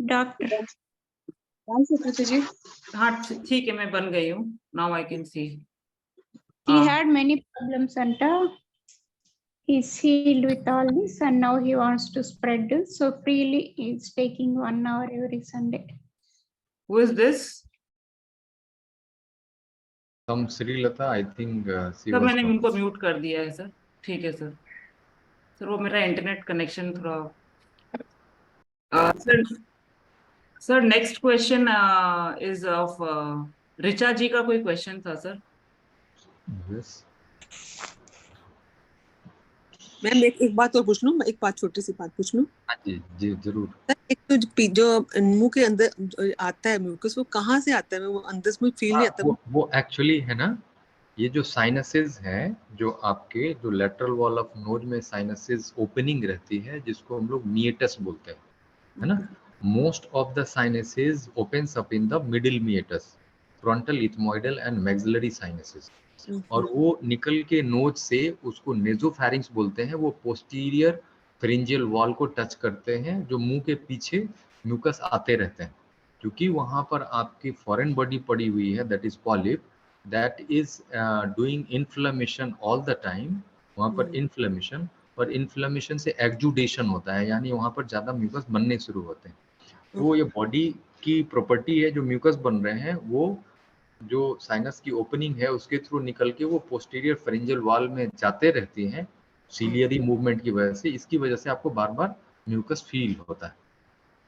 Doctor कौन सुकृति जी? हाँ ठीक है, मैं बन गई हूँ. Now I can see. he had many problems and he's healed with all this and now he wants to spread this, so freely he's taking 1 hour every Sunday. Who is this? Some Srilata, I think she sir was मैंने from- उनको mute कर दिया है sir. ठीक है sir. Sir वो मेरा internet connection थोड़ा sir next question is of Richa ji का कोई क्वेश्चन था सर. Yes. मैम एक बात और पूछ लूं, एक बात छोटी सी बात पूछ लूं. हाँ जी जी जरूर. सर, एक तो जो मुंह के अंदर जो आता है म्यूकस, वो कहाँ से आता है? वो अंदर से मुझे फील नहीं आता. वो एक्चुअली है ना, ये जो साइनसेस है, जो आपके जो लेटरल वॉल ऑफ नोज में साइनसेस ओपनिंग रहती है, जिसको हम लोग मीएटस बोलते हैं, है ना. Most of the sinuses opens up in the middle meatus, frontal, ethmoidal and maxillary sinuses. और वो निकल के नोज से उसको नेजोफैरिंक्स बोलते हैं. वो पोस्टीरियर फेरिंजियल वॉल को टच करते हैं, जो मुंह के पीछे म्यूकस आते रहते हैं, क्योंकि वहां पर आपकी फॉरेन बॉडी पड़ी हुई है, that is polyp, that is doing inflammation all the time. वहां पर इन्फ्लेमेशन, और इन्फ्लेमेशन से एक्जुडेशन होता है, यानी वहां पर ज्यादा म्यूकस बनने शुरू होते हैं. तो ये बॉडी की प्रॉपर्टी है, जो म्यूकस बन रहे हैं वो जो साइनस की ओपनिंग है उसके थ्रू निकल के वो पोस्टीरियर फेरिंजियल वॉल में जाते रहती हैं सीलियरी मूवमेंट की वजह से. इसकी वजह से आपको बार बार म्यूकस फील होता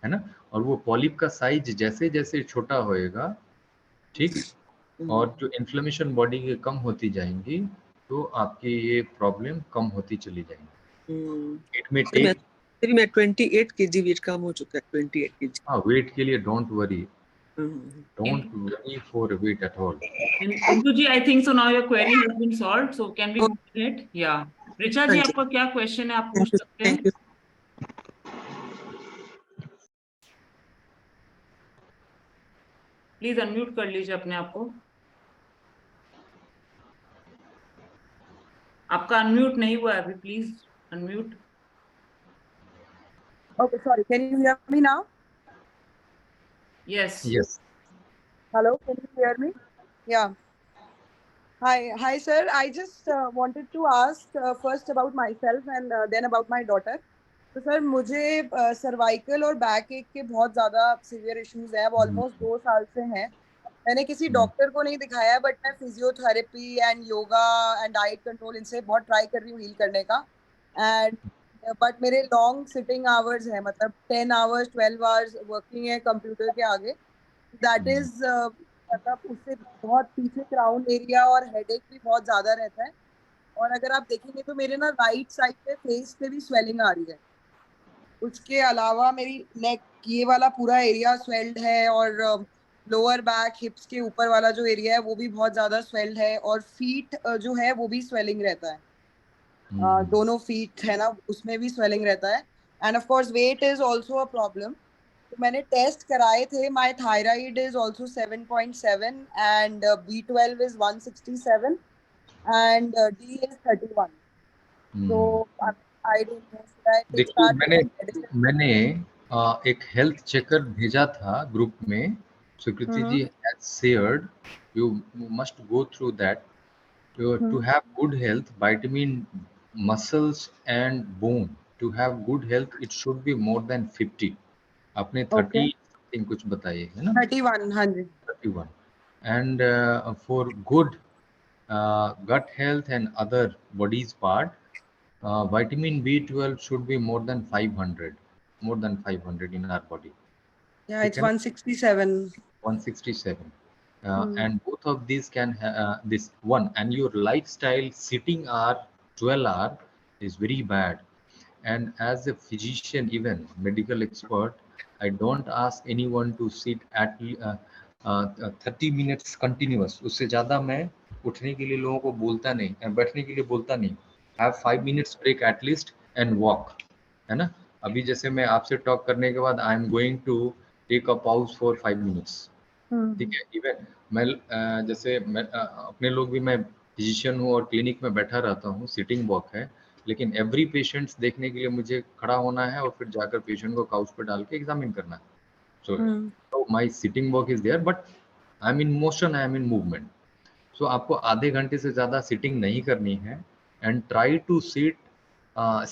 है ना. और वो पॉलिप का साइज जैसे जैसे छोटा होएगा, ठीक, और जो इन्फ्लेमेशन बॉडी के कम होती जाएंगी, तो आपकी ये प्रॉब्लम कम होती चली जाएंगी. इट में टेक. मैं 28 केजी वेट कम हो चुका है. 28 केजी. हाँ, वेट के लिए don't worry, don't worry for weight at all. Indu ji, I think so now your query has been solved, so can we move ahead? Yeah. Richa ji, आपका क्या question है, आप पूछ सकते हैं. प्लीज अनम्यूट कर लीजिए अपने आप को. आपका अनम्यूट नहीं हुआ है अभी, please unmute. Okay, sorry. Can you hear me now? Yes. Yes. Hello, can you hear me? Yeah. Hi, sir. I just wanted to ask first about myself and then about my daughter. तो sir मुझे cervical और back एक के बहुत ज़्यादा severe issues हैं. अब almost 2 साल से हैं. मैंने किसी डॉक्टर को नहीं दिखाया, बट मैं physiotherapy and yoga and diet control इनसे बहुत ट्राई कर रही हूँ हील करने का. एंड बट मेरे लॉन्ग सिटिंग आवर्स हैं, मतलब 10 आवर्स 12 आवर्स वर्किंग है कंप्यूटर के आगे. दैट इज मतलब उससे बहुत पीछे क्राउन एरिया और हेडेक भी बहुत ज़्यादा रहता है. और अगर आप देखेंगे तो मेरे ना राइट साइड पे फेस पे भी स्वेलिंग आ रही है. उसके अलावा मेरी नेक ये वाला पूरा एरिया स्वेल्ड है, और लोअर बैक हिप्स के ऊपर वाला जो एरिया है वो भी बहुत ज़्यादा स्वेल्ड है, और फीट जो है वो भी स्वेलिंग रहता है. दोनों फीट है ना, उसमें भी स्वेलिंग रहता है. And of course weight is also a problem. तो मैंने टेस्ट कराए थे. My thyroid is also 7.7 and B12 is 167 and D is 31. So I don't know, should I take देखो, start taking medicine? मैंने एक हेल्थ चेकर भेजा था group में. सुकृति जी has shared, you must go through that. To have good health, vitamin, muscles and bone, to have good health it should be more than 50. आपने 30 something कुछ बताइए, है ना? 31, हाँ जी. 31. And for good gut health and other body's part, vitamin B12 should be more than 500, more than 500 in our body. Yeah, it's 167. 167. And both of these can this one, and your lifestyle sitting hour 12 hour is very bad. And as a physician, even medical expert, I don't ask anyone to sit at 30 minutes continuous. उससे ज़्यादा मैं उठने के लिए लोगों को बोलता नहीं, बैठने के लिए बोलता नहीं. Have 5 minutes break at least and walk, है ना. अभी जैसे मैं आपसे टॉक करने के बाद I am going to take a pause for 5 minutes. ठीक है. इवन मैं जैसे मैं अपने लोग भी, मैं फिजिशियन हूँ और क्लिनिक में बैठा रहता हूँ, सिटिंग वॉक है, लेकिन एवरी पेशेंट्स देखने के लिए मुझे खड़ा होना है और फिर जाकर पेशेंट को काउच पे डाल के एग्जामिन करना है. So my sitting work is there, but I'm in motion, I am in movement. So आपको आधे घंटे से ज़्यादा सिटिंग नहीं करनी है, and try to sit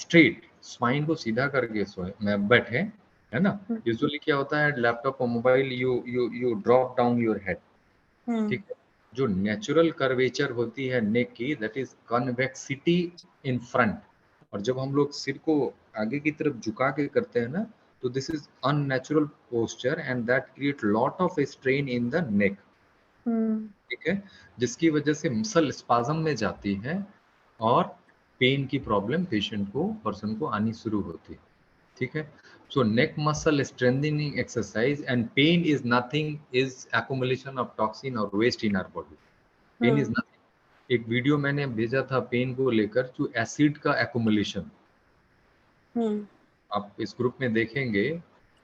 straight, spine को सीधा करके सोए, मैं बैठे, है ना. यूजुअली क्या होता है, लैपटॉप और mobile, you drop down your head, ठीक है. जो नेचुरल कर्वेचर होती है नेक की, that is convexity in front. और जब हम लोग सिर को आगे की तरफ झुका के करते हैं ना, तो this is unnatural posture and that create lot of strain in the neck, ठीक है, जिसकी वजह से मसल स्पाज्म में जाती है और पेन की प्रॉब्लम पेशेंट को, पर्सन को आनी शुरू होती है, ठीक है. So neck muscle strengthening exercise, and pain is nothing, is accumulation of toxin or waste in our body. Pain is nothing. एक वीडियो मैंने भेजा था पेन को लेकर, जो एसिड का accumulation. आप इस ग्रुप में देखेंगे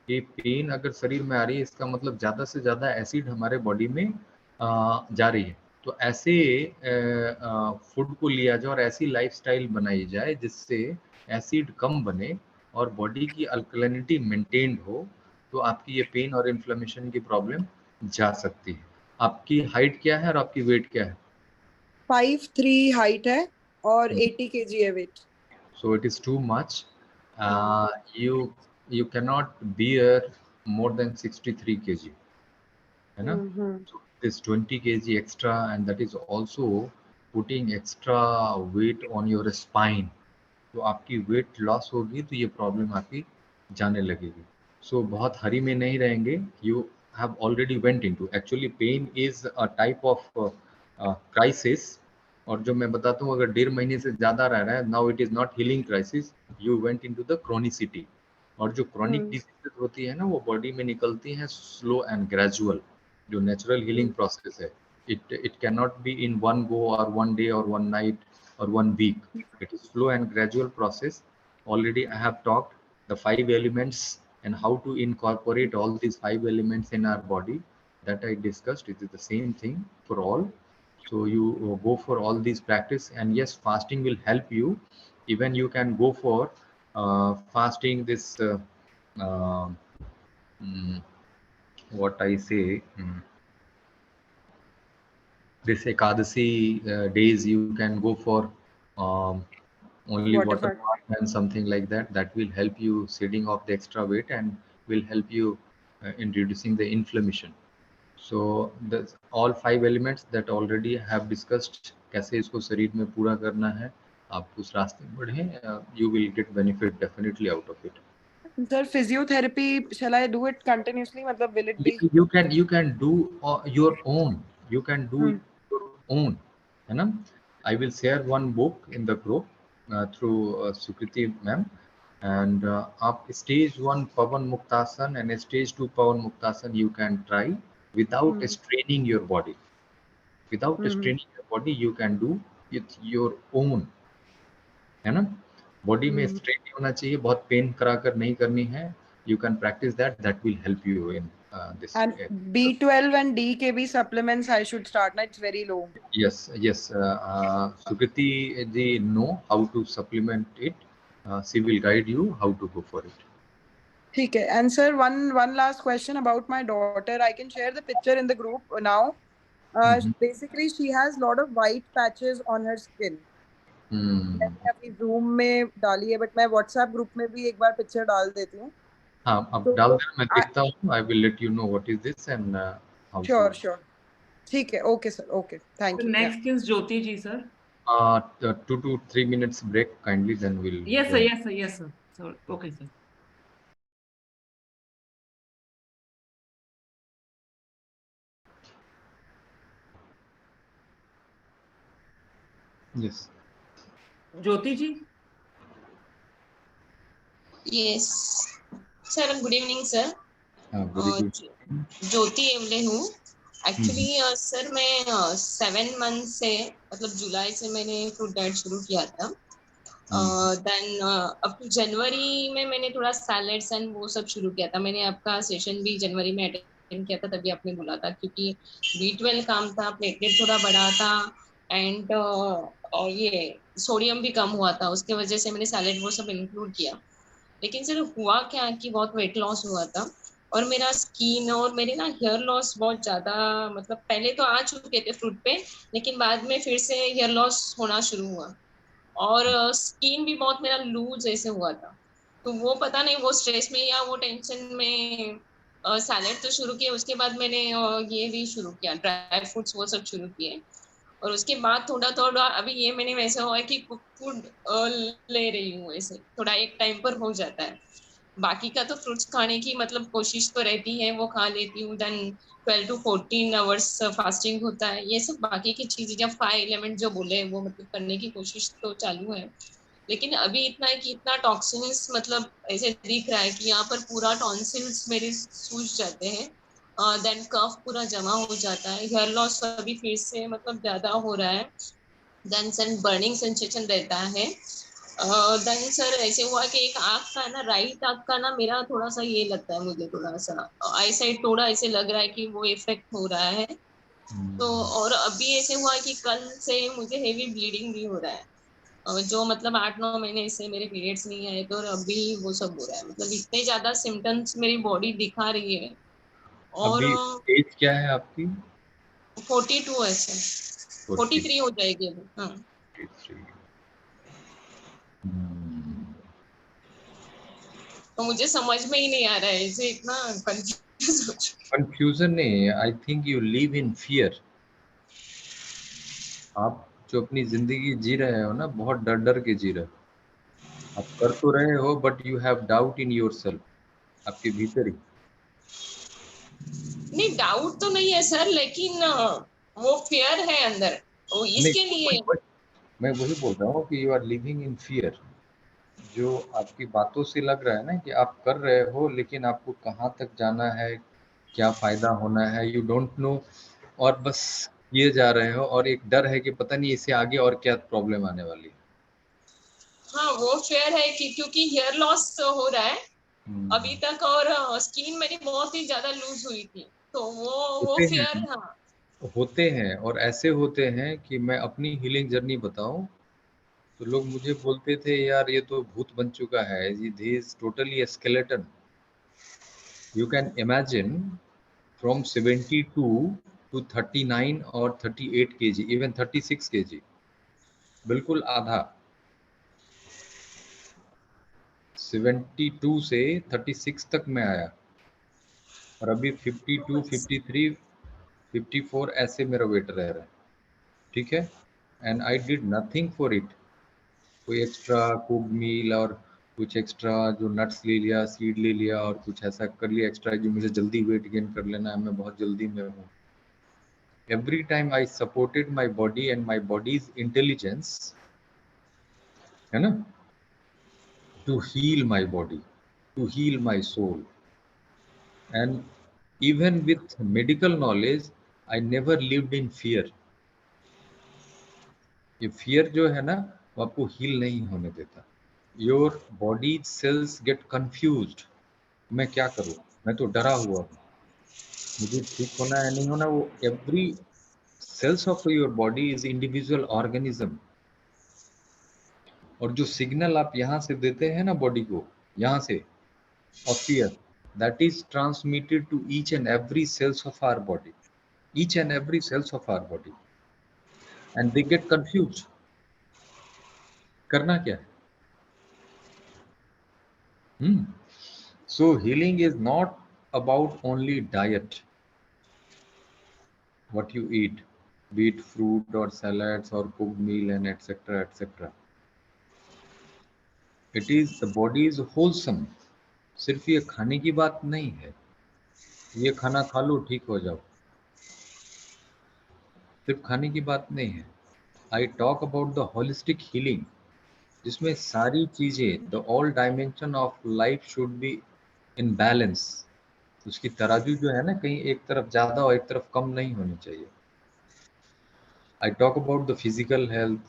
कि पेन अगर शरीर में आ रही है, इसका मतलब ज्यादा से ज्यादा एसिड हमारे बॉडी में जा रही है. तो ऐसे फूड को लिया जाए और ऐसी लाइफस्टाइल बनाई जाए जिससे एसिड कम बने और बॉडी की अल्कलिनिटी मेंटेन्ड हो, तो आपकी ये पेन और इन्फ्लेमेशन की प्रॉब्लम जा सकती है. आपकी हाइट क्या है और आपकी वेट क्या है? 5'3" हाइट है और 80 kg है wait. So it is too much. You cannot bear more than 63 kg, है ना. So this 20 kg extra, and that is also putting extra weight on your spine. तो आपकी वेट लॉस होगी तो ये प्रॉब्लम आपकी जाने लगेगी. सो बहुत हरी में नहीं रहेंगे. You have already went into, actually pain is a type of crisis. और जो मैं बताता हूँ, अगर 1.5 महीने से ज़्यादा रह रहा है, now it is not healing crisis, you went into the chronicity. और जो क्रोनिक डिजीजेस होती है ना, वो बॉडी में निकलती हैं स्लो एंड ग्रेजुअल. जो नेचुरल हीलिंग प्रोसेस है, it cannot be in one go or one day or one night or 1 week. It is slow and gradual process. Already I have talked the 5 elements and how to incorporate all these 5 elements in our body, that I discussed. It is the same thing for all. So you go for all these practice, and yes, fasting will help you. Even you can go for fasting this what I say, this Ekadasi days, you can go for only water fast and something like that. That will help you shedding off the extra weight and will help you in reducing the inflammation. So all 5 elements that already I have discussed, कैसे इसको शरीर में पूरा करना है, आप उस रास्ते में बढ़ें, you will get benefit definitely out of it. Sir, physiotherapy, shall I do it continuously? मतलब will it be? You can do your own. You can do your own, है ना. I will share one book in the group through Sukriti ma'am, and आप stage 1 Pavan Muktasan and stage 2 Pavan Muktasan you can try without straining your body. Without straining your body, you can do it your own, है ना. Body में strain नहीं होना चाहिए, बहुत pen कराकर नहीं करनी है. You can practice that. That will help you in this. And B12 and D के भी supplements I should start. Na, it's very low. Yes. Sukriti ji know how to supplement it. She will guide you how to go for it. ठीक है. And sir, one last question about my daughter. I can share the picture in the group now. Basically, she has lot of white patches on her skin. मैंने अपनी Zoom में डाली है, but मैं WhatsApp group में भी एक बार picture डाल देती हूँ. हाँ, अब डाल देना, मैं देखता हूँ. I will let you know what is this and how. Sure. ठीक है. Okay sir. Okay. Thank you. Next is Jyoti ji sir. 2 to 3 minutes break kindly, then we'll. Yes sir. So okay sir. Yes. Jyoti ji. Yes sir, good evening sir. ज्योति एवले हूँ. Actually sir मैं 7 month से, मतलब जुलाई से मैंने fruit diet शुरू किया था. Then up to जनवरी में मैंने थोड़ा सैलेड्स एंड वो सब शुरू किया था. मैंने आपका सेशन भी जनवरी में अटेंड किया था, तभी आपने बोला था क्योंकि B12 काम था, प्लेटलेट थोड़ा बढ़ा था एंड और ये सोडियम भी कम हुआ था. उसके वजह से मैंने सैलेड वो सब इंक्लूड किया. लेकिन सर हुआ क्या कि बहुत वेट लॉस हुआ था और मेरा स्किन और मेरे ना हेयर लॉस बहुत ज्यादा, मतलब पहले तो आ चुके थे फ्रूट पे, लेकिन बाद में फिर से हेयर लॉस होना शुरू हुआ। और स्किन भी बहुत मेरा लूज ऐसे हुआ था। तो वो पता नहीं वो स्ट्रेस में या वो टेंशन में सैलेड तो शुरू किए, उसके बाद मैंने ये भी शुरू किया, ड्राई फ्रूट्स वो सब शुरू किए। और उसके बाद थोड़ा थोड़ा अभी ये मैंने वैसे हुआ है कि फूड ले रही हूँ, ऐसे थोड़ा एक टाइम पर हो जाता है। बाकी का तो फ्रूट्स खाने की मतलब कोशिश तो रहती है, वो खा लेती हूँ। देन 12 to 14 आवर्स फास्टिंग होता है, ये सब बाकी की चीजें, जब 5 एलिमेंट जो बोले वो मतलब करने की कोशिश तो चालू है। लेकिन अभी इतना है कि इतना टॉक्सिन्स मतलब ऐसे दिख रहा है कि यहाँ पर पूरा टॉन्सिल्स मेरे सूज जाते हैं। देन कफ पूरा जमा हो जाता है, हेयर लॉस अभी फिर से मतलब ज्यादा हो रहा है। देन सन बर्निंग सेंसेशन रहता है। देन सर ऐसे हुआ कि एक आँख का ना, राइट आँख का ना मेरा थोड़ा सा ये लगता है, मुझे थोड़ा सा आई साइड थोड़ा ऐसे लग रहा है कि वो इफेक्ट हो रहा है। तो और अभी ऐसे हुआ है कि कल से मुझे हेवी ब्लीडिंग भी हो रहा है। जो मतलब 8-9 महीने से मेरे पीरियड्स नहीं आए, तो और अभी वो सब हो रहा है, मतलब इतने ज्यादा सिम्टम्स मेरी बॉडी दिखा रही है। और अभी एज क्या है आपकी? 42 है सर, 43 हो जाएगी अभी। हाँ 43। तो मुझे समझ में ही नहीं आ रहा है, इसे इतना कंफ्यूज हो चुकी कंफ्यूजन नहीं, I think you live in fear. आप जो अपनी जिंदगी जी रहे हो ना, बहुत डर डर के जी रहे हो। आप कर तो रहे हो but you have doubt in yourself, आपके भीतर ही। नहीं, डाउट तो नहीं है सर, लेकिन वो फियर है अंदर, वो नहीं, इसके लिए। मैं वही बोल रहा हूँ कि you are living in fear. जो आपकी बातों से लग रहा है ना कि आप कर रहे हो, लेकिन आपको कहाँ तक जाना है, क्या फायदा होना है, यू डोंट नो, और बस किए जा रहे हो। और एक डर है कि पता नहीं इससे आगे और क्या प्रॉब्लम आने वाली है। हाँ वो फेयर है कि क्योंकि हेयर लॉस हो रहा है अभी हम्म। तक, और स्किन मेरी बहुत ही ज्यादा लूज हुई थी, तो वो होते फेयर हैं, था। होते हैं, और ऐसे होते हैं कि मैं अपनी हीलिंग जर्नी बताऊं तो लोग मुझे बोलते थे यार ये तो भूत बन चुका है, ये is totally A skeleton. You can imagine from 72 to 39 और 38 kg, इवन 36 kg, बिल्कुल आधा। 72 से 36 तक मैं आया, और अभी 52, 53, 54 ऐसे मेरा वेट रह रहा है। ठीक है, and I did nothing for it. कोई एक्स्ट्रा कुक मील और कुछ एक्स्ट्रा जो नट्स ले लिया, सीड ले लिया, और कुछ ऐसा कर लिया एक्स्ट्रा जो मुझे जल्दी वेट गेन कर लेना है, मैं बहुत जल्दी में हूँ। Every time I supported my body and my body's intelligence, है ना, to heal my body, to heal my soul, and even with medical knowledge, I never lived in fear. ये फियर जो है ना, वो आपको हील नहीं होने देता। Your body cells gate confused, मैं क्या करूँ, मैं तो डरा हुआ हूँ, मुझे ठीक होना है नहीं होना। वो every cells of your body is individual organism, और जो सिग्नल आप यहाँ से देते हैं ना बॉडी को, यहाँ से, of fear, that is transmitted to each and every cells of our body, each and every cells of our body, and they get confused। करना क्या है? So healing is not about only diet, what you eat, be it fruit or salads or cooked meal and etc etc। It is the body is wholesome। सिर्फ ये खाने की बात नहीं है, ये खाना खा लो ठीक हो जाओ, सिर्फ खाने की बात नहीं है। I talk about the holistic healing, जिसमें सारी चीजें, the all dimension of life should be in balance. उसकी तराजू जो है ना, कहीं एक तरफ ज्यादा और एक तरफ कम नहीं होनी चाहिए। I talk about the physical health,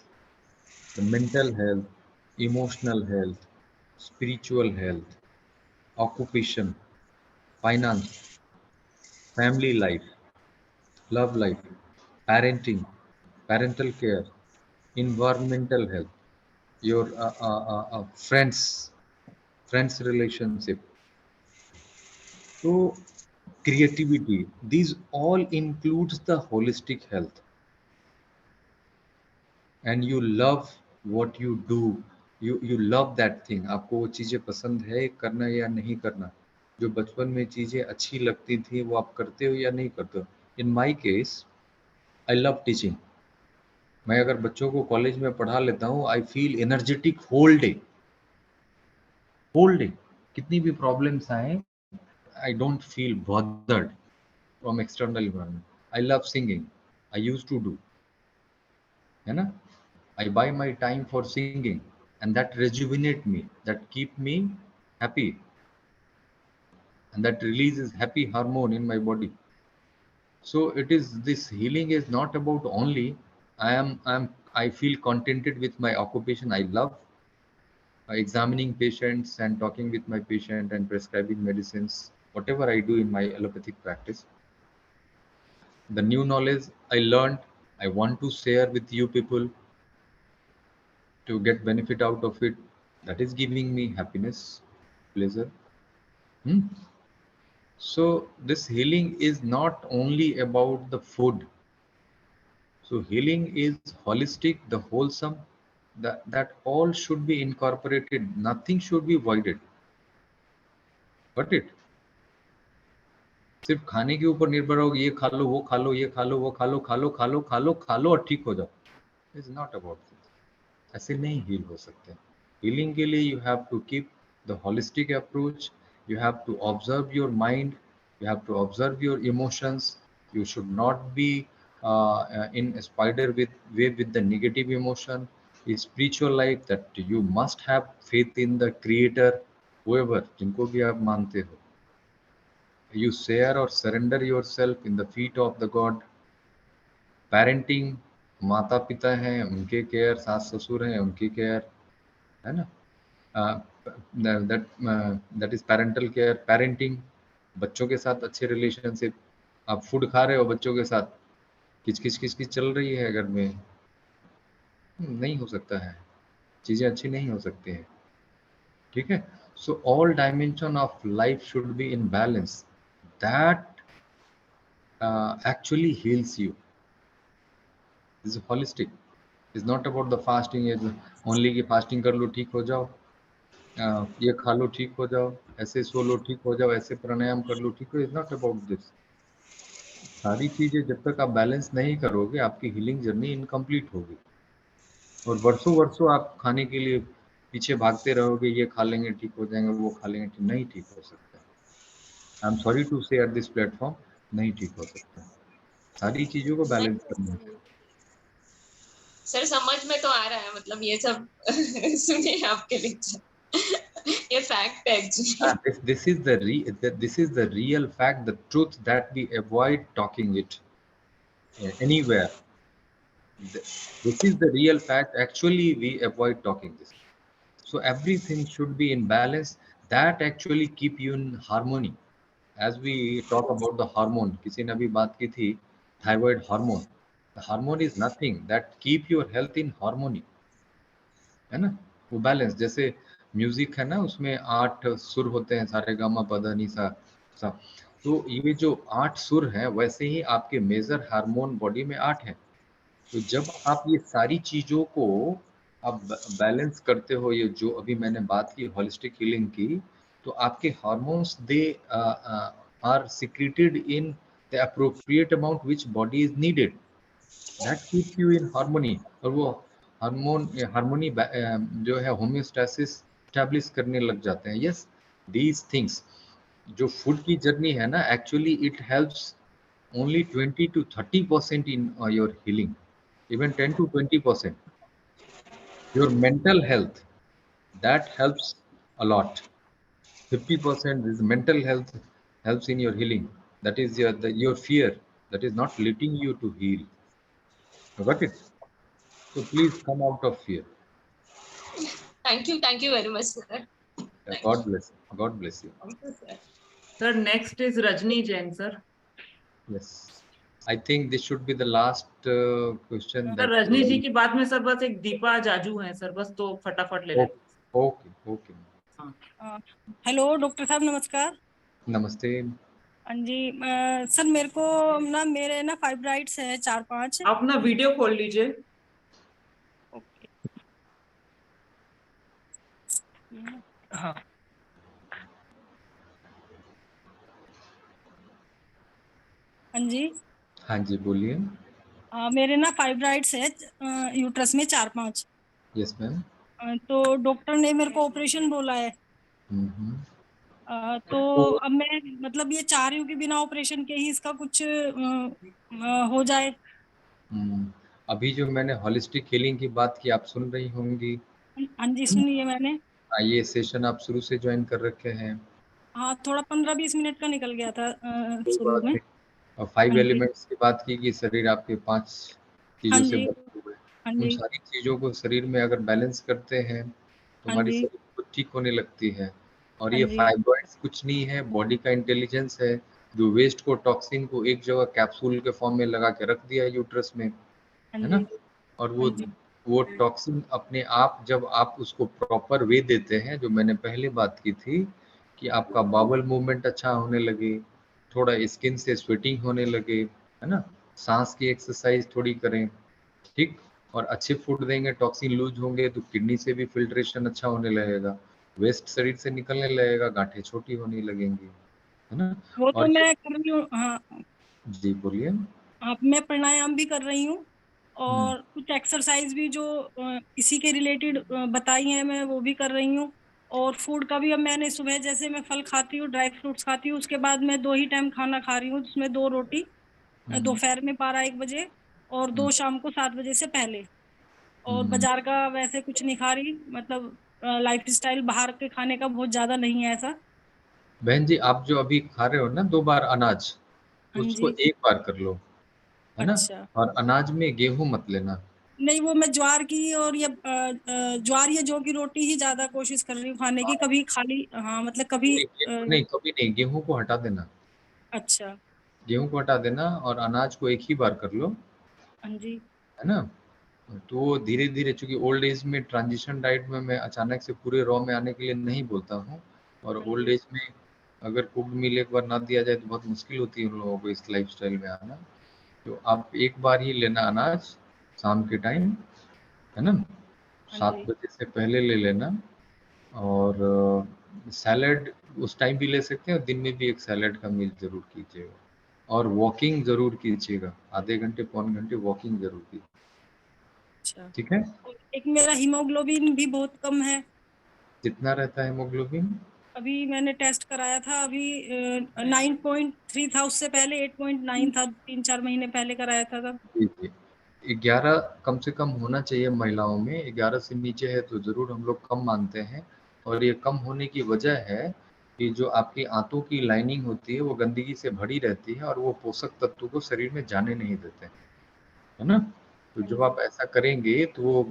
the mental health, emotional health, spiritual health, occupation, finance, family life, love life, parenting, parental care, environmental health, your friends relationship, So creativity, these all includes the holistic health, and you love what you do, you love that thing. आपको वो चीजें पसंद है करना या नहीं करना, जो बचपन में चीजें अच्छी लगती थी वो आप करते हो या नहीं करते हो. In my case I love teaching. मैं अगर बच्चों को कॉलेज में पढ़ा लेता हूँ, I feel energetic whole day. कितनी भी प्रॉब्लम्स आए, I don't feel bothered from external environment. I love singing. I used to do. है ना? I buy my time for singing, and that rejuvenate me, that keep me happy, and that releases happy hormone in my body. So it is, this healing is not about only I feel contented with my occupation. I love examining patients and talking with my patient and prescribing medicines, whatever I do in my allopathic practice. The new knowledge I learned, I want to share with you people to get benefit out of it. That is giving me happiness, pleasure. So this healing is not only about the food. So healing is holistic, the wholesome, that all should be incorporated. Nothing should be voided. Got it? सिर्फ खाने के ऊपर निर्भर हो, ये खा लो, वो खा लो, ये खा लो, वो खा लो, खा लो, खा लो, खा लो, खा लो और ठीक हो जाओ. It's not about this. ऐसे नहीं हील हो सकते. हीलिंग के लिए you have to keep the holistic approach. You have to observe your mind. You have to observe your emotions. You should not be in a spider way with the negative emotion. A spiritual life, that you must have faith in the creator, whoever, जिनको भी आप मानते हो. You share or surrender yourself in the feet of the God. Parenting, माता पिता हैं उनके care, सास ससुर हैं उनकी केयर, है ना. That is parental care. Parenting, बच्चों के साथ अच्छे रिलेशनशिप. आप फूड खा रहे हो, बच्चों के साथ किचकिच चल रही है घर में, नहीं हो सकता है, चीजें अच्छी नहीं हो सकती हैं. ठीक है. So all dimension of life should be in balance. That actually heals you. This is holistic. It's not about the fasting. It's only कि फास्टिंग कर लो ठीक हो जाओ, ये खा लो ठीक हो जाओ, ऐसे सो लो ठीक हो जाओ, ऐसे प्राणायाम कर लो ठीक हो. Is not about this. सारी चीजें जब तक आप बैलेंस नहीं करोगे, आपकी हीलिंग जर्नी इनकम्प्लीट होगी. और वर्षों वर्षों आप खाने के लिए पीछे भागते रहोगे, ये खा लेंगे ठीक हो जाएंगे, वो खा लेंगे ठीक, नहीं ठीक हो सकता. आई एम सॉरी टू से एट दिस प्लेटफॉर्म, नहीं ठीक हो सकता. सारी चीजों को बैलेंस करना है. सर समझ में तो आ रहा है, मतलब ये सब सुनिए आपके लेक्चर, ये फैक्ट है actually. This is the real fact, the truth that we avoid talking it anywhere. This is the real fact. Actually, we avoid talking this. So everything should be in balance. That actually keep you in harmony. As we talk about the hormone, किसी ने अभी बात की थी thyroid hormone. The hormone is nothing that keep your health in harmony. है ना, वो balance. जैसे म्यूजिक है ना, उसमें 8 सुर होते हैं, सारे गामा पदा नी सा सा. तो ये जो 8 सुर हैं, वैसे ही आपके मेजर हार्मोन बॉडी में 8 हैं. तो जब आप ये सारी चीजों को आप बैलेंस करते हो, ये जो अभी मैंने बात की होलिस्टिक हीलिंग की, तो आपके hormones they are secreted in the appropriate amount which body is needed. That keeps you in harmony. और वो हार्मोनी जो है होम्योस्टैसिस स्टैब्लिश करने लग जाते हैं. यस, दीज थिंग्स, जो फूड की जर्नी है ना, actually it helps only 20 to 30% in your healing, even 10 to 20%. Your mental health, that helps a lot. 50% is mental health helps in your healing. That is your fear that is not letting you to heal. Got it? So please come out of fear. Thank you very much, sir. God bless you. God bless you. Thank you, sir. Sir, next is Rajni Jain, sir. Yes, I think this should be the last question. Sir Rajni ji के बाद में sir बस एक दीपा जाजू है sir, बस तो फटाफट ले लें. ओके. हेलो डॉक्टर साहब, नमस्कार. नमस्ते। हाँ जी सर मेरे को ना मेरे ना फाइब्राइड्स है 4-5। आप ना वीडियो खोल लीजिए। ओके हाँ हाँ जी हाँ जी, बोलिए। मेरे ना फाइब्राइड्स है यूट्रस में 4-5। Yes ma'am. तो डॉक्टर ने मेरे को ऑपरेशन बोला है। हम्म। तो तो अब मैं मतलब ये चाह रही हूँ कि बिना ऑपरेशन के ही इसका कुछ हो जाए। हम्म, अभी जो मैंने होलिस्टिक हीलिंग की बात की आप सुन रही होंगी। हाँ जी सुनिए मैंने। ये सेशन आप शुरू से ज्वाइन कर रखे हैं। हाँ थोड़ा 15-20 मिनट का निकल गया था कोई शुरू बात में। नहीं। और 5 हाँ जी एलिमेंट्स की बात की कि शरीर आपके 5 हाँ चीजों से जी बना हुआ है। हाँ उन जी सारी चीजों को शरीर में अगर बैलेंस करते हैं तो हाँ हमारी जी शरीर को ठीक होने लगती है। और हाँ ये जी फाइब्रॉइड्स कुछ नहीं है, बॉडी का इंटेलिजेंस है जो वेस्ट को, टॉक्सिन को एक जगह कैप्सूल के फॉर्म में लगा के रख दिया है यूट्रस में, हाँ है जी ना। और हाँ जी वो टॉक्सिन अपने आप जब आप उसको प्रॉपर वे देते हैं, जो मैंने पहले बात की थी कि आपका बाउल मूवमेंट अच्छा होने लगे, थोड़ा स्किन से स्वेटिंग होने लगे, है ना, सांस की एक्सरसाइज थोड़ी करें, ठीक, और अच्छे फूड देंगे, टॉक्सिन लूज होंगे तो किडनी से भी फिल्ट्रेशन अच्छा होने लगेगा, वेस्ट शरीर से निकलने लगेगा, गांठें छोटी होने लगेंगी, है ना। वो तो और ये मैं कर रही हूँ हाँ। जी बोलिए। आप मैं प्राणायाम भी कर रही हूँ हम्म और कुछ एक्सरसाइज भी जो इसी के रिलेटेड बताई हैं मैं वो भी कर रही हूँ। और फूड का भी अब मैंने सुबह जैसे मैं फल खाती हूँ ड्राई फ्रूट्स खाती हूँ उसके बाद मैं 2 ही टाइम खाना खा रही हूँ उसमें 2 रोटी हम्म दोपहर में 12-1 बजे और 2 हम्म। शाम को 7 बजे से पहले। और हम्म। बाजार का वैसे कुछ नहीं खा रही मतलब लाइफ स्टाइल बाहर के खाने का बहुत ज्यादा नहीं है ऐसा। बहन जी, आप जो अभी खा रहे हो ना 2 बार अनाज, हाँ उसको जी 1 बार कर लो, है ना। अच्छा और अनाज में गेहूं मत लेना। नहीं वो मैं ज्वार की और ये ज्वार या जौ की रोटी ही ज्यादा कोशिश कर रही हूँ खाने की कभी खाली हाँ मतलब कभी नहीं, नहीं, कभी नहीं, गेहूं को हटा देना। अच्छा गेहूं को हटा देना और अनाज को 1 ही बार कर लो, हाँ जी है ना। तो धीरे धीरे, चूंकि ओल्ड एज में ट्रांजिशन डाइट में मैं अचानक से पूरे रॉ में आने के लिए नहीं बोलता हूँ, और हाँ ओल्ड जी एज में अगर कुक्ड मील एक बार ना दिया जाए तो बहुत मुश्किल होती है उन लोगों को इस लाइफस्टाइल में आना। तो आप 1 बार ही लेना अनाज, शाम के टाइम, है ना, हाँ 7 जी बजे से पहले ले लेना। और सैलेड उस टाइम भी ले सकते हैं, और दिन में भी एक सैलेड का मील जरूर कीजिएगा। और वॉकिंग जरूर कीजिएगा, आधे घंटे पौन घंटे वॉकिंग जरूर कीजिए, अच्छा। ठीक है। और एक मेरा हीमोग्लोबिन भी बहुत कम है। कितना रहता है हेमोग्लोबिन? अभी मैंने टेस्ट कराया था अभी 9.3 था उससे पहले 8.9 था 3-4 महीने पहले कराया था तब। जी जी, 11 कम से कम होना चाहिए महिलाओं में, 11 से नीचे है तो जरूर हम लोग कम मानते हैं। और ये कम होने की वजह है कि जो आपकी आंतों की लाइनिंग होती है वो गंदगी से भरी रहती है और वो पोषक तत्व को शरीर में जाने नहीं देते हैं, है ना। तो हाँ जब जी आप ऐसा करेंगे तो वो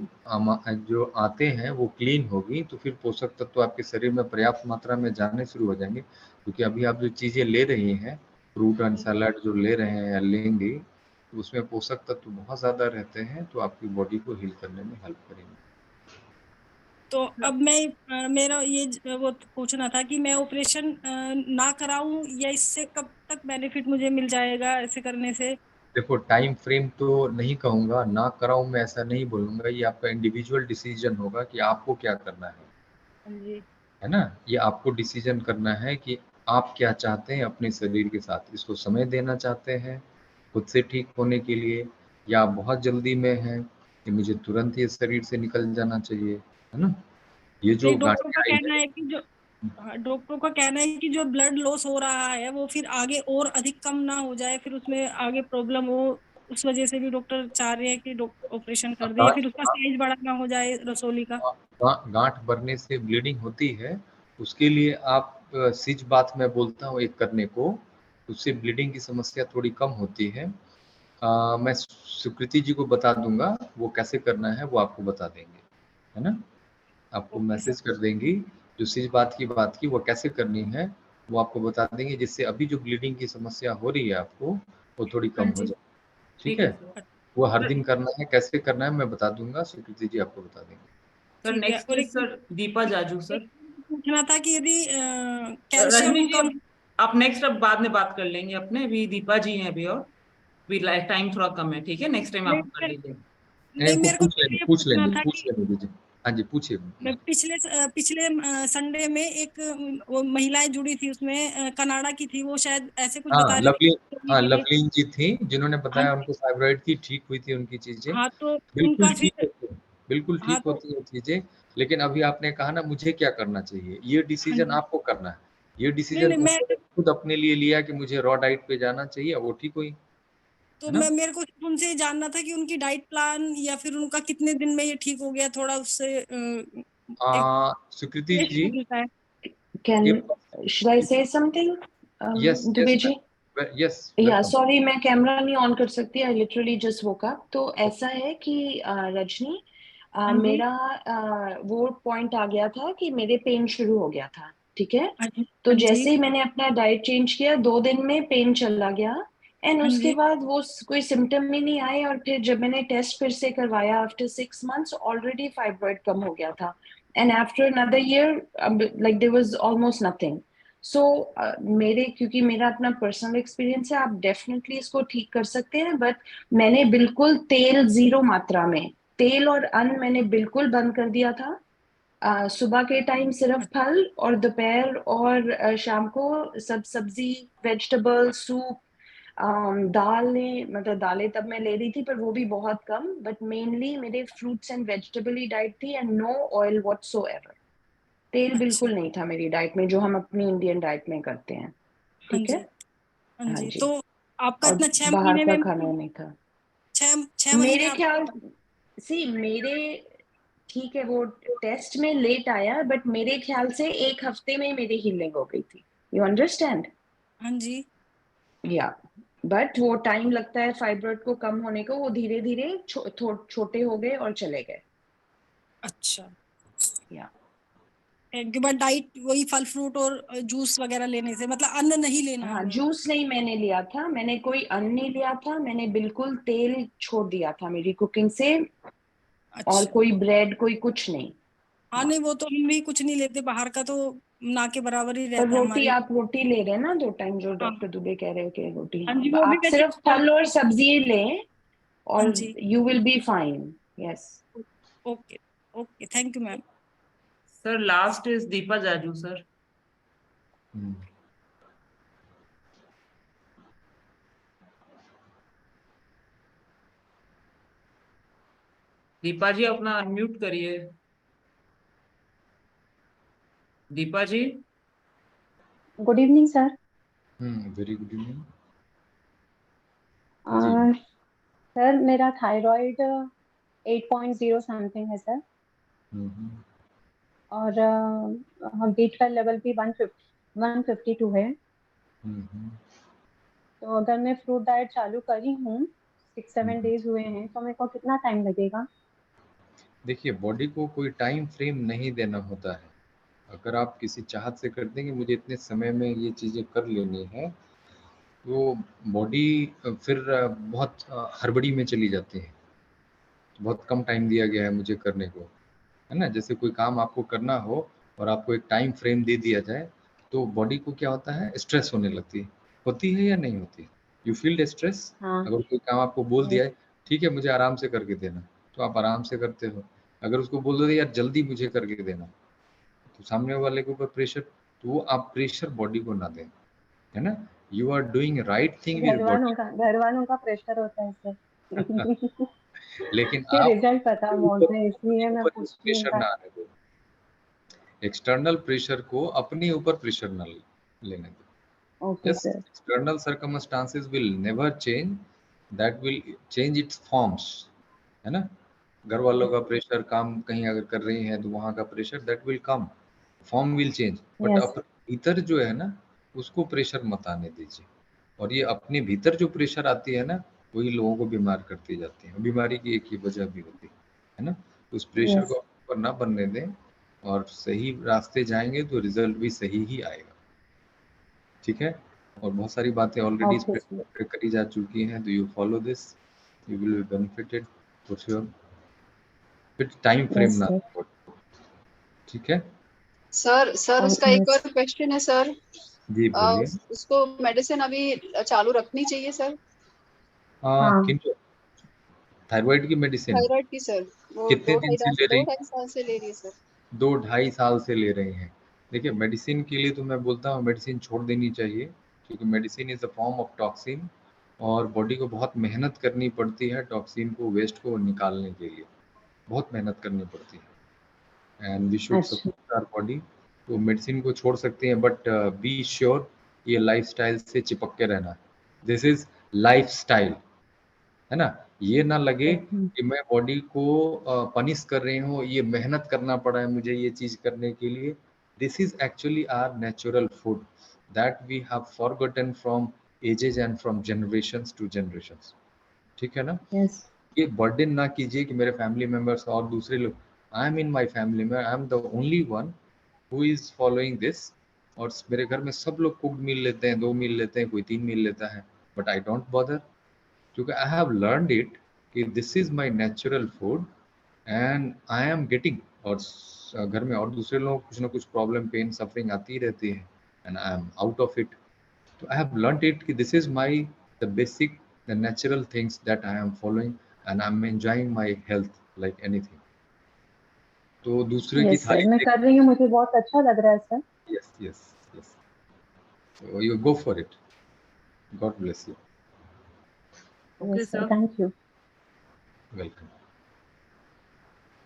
जो आते हैं वो क्लीन होगी, तो फिर पोषक तत्व आपके शरीर में पर्याप्त मात्रा में जाने शुरू हो जाएंगे। क्योंकि अभी आप जो चीज़ें ले रही हैं, फ्रूट एंड सलाद जो ले रहे हैं या लेंगे, तो उसमें पोषक तत्व बहुत ज़्यादा रहते हैं, तो आपकी बॉडी को हील करने में हेल्प करेंगे। तो अब मैं मेरा ये वो पूछना था कि मैं ऑपरेशन ना कराऊं या इससे कब तक बेनिफिट मुझे मिल जाएगा ऐसे करने से। देखो, टाइम फ्रेम तो नहीं कहूँगा, ना कराऊँ मैं ऐसा नहीं बोलूँगा, ये आपका इंडिविजुअल डिसीजन होगा कि आपको क्या करना हाँ जी है ना। ये आपको डिसीजन करना है कि आप क्या चाहते हैं अपने शरीर के साथ, इसको समय देना चाहते हैं खुद से ठीक होने के लिए, या आप बहुत जल्दी में हैं कि मुझे तुरंत ये शरीर से निकल जाना चाहिए, है ना। ये जो नहीं डॉक्टर गांठें का आई कहना है, है कि जो हाँ, डॉक्टरों का कहना है कि जो ब्लड लॉस हो रहा है वो फिर आगे और अधिक कम ना हो जाए फिर उसमें आगे प्रॉब्लम हो। उस वजह से भी डॉक्टर चाह रहे हैं कि ऑपरेशन कर दिए गांठ फिर उसका साइज बड़ा ना हो जाए रसोली का। गांठ भरने से ब्लीडिंग होती है, उसके लिए आप सिज बात मैं बोलता हूँ एक करने को, उससे ब्लीडिंग की समस्या थोड़ी कम होती है। मैं सुकृति जी को बता दूंगा वो कैसे करना है, वो आपको बता देंगे, है ना। आपको ओके सर मैसेज कर देंगी, जो सिज बात की वो कैसे करनी है वो आपको बता देंगे, जिससे अभी जो ब्लीडिंग की समस्या हो रही है आपको वो थोड़ी हाँ कम हो जी जाए, ठीक ठीक है है। सर। वो हर सर दिन करना है, कैसे करना है मैं बता दूंगा, सुकृति जी आपको बता देंगे। सर ठीक है। नेक्स्ट और इज सर दीपा जाजू एक सर। पूछना था कि यदि कैल्शियम रजनी जी कम। आप नेक्स्ट अब बाद में बात कर लेंगे अपने, अभी दीपा जी हैं अभी, और भी लाइफ टाइम थोड़ा कम है, ठीक है, नेक्स्ट टाइम आप कर लीजिए। नहीं, इनको मेरे को ये पूछना था पूछ कि लेने दीजिए। हाँ जी, पूछिए। मैं पिछले संडे में एक वो महिलाएं जुड़ी थी, उसमें कनाडा की थी, वो शायद ऐसे कुछ बता हाँ, रही थी। लवलीन जी थी जिन्होंने हाँ बताया उनको फाइब्रॉइड की, ठीक हुई थी उनकी चीजें। हाँ, तो बिल्कुल उनका ठीक फिर होती है, बिल्कुल हाँ ठीक तो होती है चीजें। लेकिन अभी आपने कहा ना मुझे क्या करना चाहिए, ये हाँ डिसीजन जी, आपको करना है। ये नहीं डिसीजन नहीं, मैं उन्होंने खुद अपने लिए लिया कि मुझे रॉ डाइट पे जाना चाहिए, वो ठीक हुई, तो है ना। मेरे को सिर्फ उनसे ये जानना था कि उनकी डाइट प्लान या फिर उनका कितने दिन में ये ठीक हो गया, थोड़ा उससे एक स्वीकृति टेस्ट जी, मिलता है। ये Can should I say something, yes Dubey yes ji? Yes, या वेलकम। सॉरी, मैं कैमरा नहीं ऑन कर सकती, I literally just woke up. तो ऐसा है कि रजनी, हाँ जी, मेरा वो पॉइंट आ गया था कि मेरे पेन शुरू हो गया था, ठीक है। हाँ जी, तो हाँ जी, जैसे ही मैंने अपना डाइट चेंज किया, 2 दिन में पेन चला गया, एंड हाँ उसके जी। बाद वो कोई सिम्टम ही नहीं आए। और फिर जब मैंने टेस्ट फिर से करवाया आफ्टर 6 months, ऑलरेडी फाइब्रॉइड कम हो गया था, and after another year like there was almost nothing. So मेरे, क्योंकि मेरा अपना पर्सनल एक्सपीरियंस है, आप डेफिनेटली इसको ठीक कर सकते हैं। बट मैंने बिल्कुल तेल 0 मात्रा में, तेल और अन्न मैंने बिल्कुल बंद कर दिया था। सुबह के टाइम सिर्फ फल, और दोपहर और शाम को सब सब्जी, वेजिटेबल, सूप, दालें, मतलब दालें तब मैं ले रही थी पर वो भी बहुत कम। बट मेनली मेरे fruits and vegetable he diet थी, एंड नो ऑयल व्हाटसोएवर। तेल अच्छा, बिल्कुल नहीं था मेरी डाइट में, जो हम अपनी इंडियन डाइट में करते हैं, हाँ ठीक है। जी, हाँ हाँ जी। जी। तो आपका और इतना 6 बाहर महीने का में, खाना नहीं था छह महीने मेरे आप, ख्याल। सी मेरे, ठीक है, वो टेस्ट में लेट आया, बट मेरे ख्याल से 1 हफ्ते में मेरी हीलिंग हो गई थी। You understand? हाँ जी, या बट वो टाइम लगता है फाइब्रॉइड को कम होने को, वो धीरे धीरे छोटे हो गए और चले गए। अच्छा। या के बाद डाइट वही फल फ्रूट और जूस वगैरह लेने से, मतलब अन्न नहीं लेना हाँ, हमें। जूस नहीं मैंने लिया था, मैंने कोई अन्न नहीं लिया था, मैंने बिल्कुल तेल छोड़ दिया था मेरी कुकिंग से, और अच्छा, कोई ब्रेड, कोई कुछ नहीं। हाँ हाँ, नहीं, वो तो हम भी कुछ नहीं लेते बाहर का, तो ना के बराबर ही पर रहता है रोटी, हमारी। आप रोटी ले रहे हैं ना 2 टाइम, जो हाँ, डॉक्टर दुबे कह रहे हो कि रोटी, हाँ हाँ, जी, वो भी आप मैं सिर्फ चेक फल और सब्जी लें, हाँ और जी, you will be fine. Yes. Okay, okay, thank you ma'am. Sir last is Deepa Jaju sir. Deepa ji अपना अनम्यूट करिए। Deepa ji. Good evening sir. Very good evening जी। सर मेरा थायराइड 8.0 समथिंग है सर, और बीट का लेवल भी 152 है। तो अगर मैं फ्रूट डाइट चालू करी हूँ, 6-7 डेज हुए हैं, तो मेरे को कितना टाइम लगेगा? देखिए, बॉडी को कोई टाइम फ्रेम नहीं देना होता है। अगर आप किसी चाहत से करते हैं कि मुझे इतने समय में ये चीज़ें कर लेनी है, तो बॉडी फिर बहुत हड़बड़ी में चली जाती है। बहुत कम टाइम दिया गया है मुझे करने को, है ना। जैसे कोई काम आपको करना हो और आपको एक टाइम फ्रेम दे दिया जाए, तो बॉडी को क्या होता है, स्ट्रेस होने लगती है। होती है या नहीं होती है? You feel stress. हाँ। अगर कोई काम आपको बोल दिया yes, है, ठीक है मुझे आराम से करके देना, तो आप आराम से करते हो। अगर उसको बोल दो यार जल्दी मुझे करके देना, तो सामने वाले के ऊपर प्रेशर, तो वो आप प्रेशर बॉडी को ना दें, है ना। You are doing right thing with body. घर वालों का प्रेशर होता है सर। लेकिन कि आप रिजल्ट पता बोलते हैं, इसलिए मैं ऊपर पूछती हूँ प्रेशर उनका। ना आने दो। एक्सटर्नल प्रेशर को अपने ऊपर प्रेशर ना लेने दो। Okay Yes, sir. external circumstances will never change. That will change its forms, है ना। घर वालों का प्रेशर, काम कहीं अगर कर रही हैं तो वहाँ का pressure, that will come, form will change, but yes. अपने भीतर जो है ना, उसको प्रेशर मत आने दीजिए। और ये अपने भीतर जो प्रेशर आती है ना, वही लोगों को बीमार करती जाती है। बीमारी की एक ही वजह भी होती है ना। तो उस प्रेशर यस। को ऊपर ना बनने दें, और सही रास्ते जाएंगे तो रिजल्ट भी सही ही आएगा, ठीक है। और बहुत सारी बातें ऑलरेडी इस ओके सर। पे करी जा चुकी हैं, तो you follow this, you will be benefited for sure. फिर टाइम फ्रेम यस ना सर। रखो, ठीक है। सर उसका एक यस। और क्वेश्चन है सर। जी बोलिए। उसको मेडिसिन अभी चालू रखनी चाहिए सर? हाँ। किंतु थायराइड की मेडिसिन थायराइड की सर, वो कितने दिन से ले रही? 2-2.5 साल से ले रही है सर। 2-2.5 साल से ले रही हैं। देखिए मेडिसिन के लिए तो मैं बोलता हूँ मेडिसिन छोड़ देनी चाहिए, क्योंकि medicine is a form of toxin और बॉडी को बहुत मेहनत करनी पड़ती है टॉक्सिन को, वेस्ट को निकालने के लिए बहुत मेहनत करनी पड़ती है। एंड वी शुड अच्छा। Support our body. तो मेडिसिन को छोड़ सकते हैं, बट बी श्योर ये लाइफस्टाइल से चिपक के रहना है। दिस इज लाइफस्टाइल, है ना। ये ना लगे कि मैं बॉडी को पनिश कर रही हूँ, ये मेहनत करना पड़ा है मुझे ये चीज करने के लिए। This is actually our natural food that we have forgotten from ages and from generations to generations. ठीक है ना। यस। ये बर्डन ना कीजिए कि मेरे फैमिली मेंबर्स और दूसरे लोग, I am in my family में I am the only one who is following this, और मेरे घर में सब लोग कुक्ड मील लेते हैं, 2 मील लेते हैं, कोई 3 मील लेता है, बट आई डोंट बॉदर, क्योंकि आई हैव लर्नड इट कि this is my natural food and I am getting. और घर में और दूसरे लोग कुछ ना कुछ प्रॉब्लम, पेन, सफरिंग आती रहती है and I am out of it. तो आई हैव लर्नड इट कि this is my the basic the natural things that I am following and I am enjoying my health like anything. तो दूसरे की yes sir, थाली मैं कर रही हूँ, मुझे बहुत अच्छा लग रहा है sir. Yes yes yes, so you go for it. God bless you. Okay, yes sir, sir. Thank you. Welcome.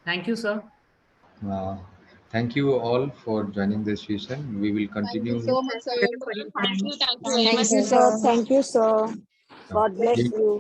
Thank you, sir. Thank you all for joining this session. We will Thank continue. you so much sir. Thank you very Thank much. you, sir. Thank you, sir. God bless We- you.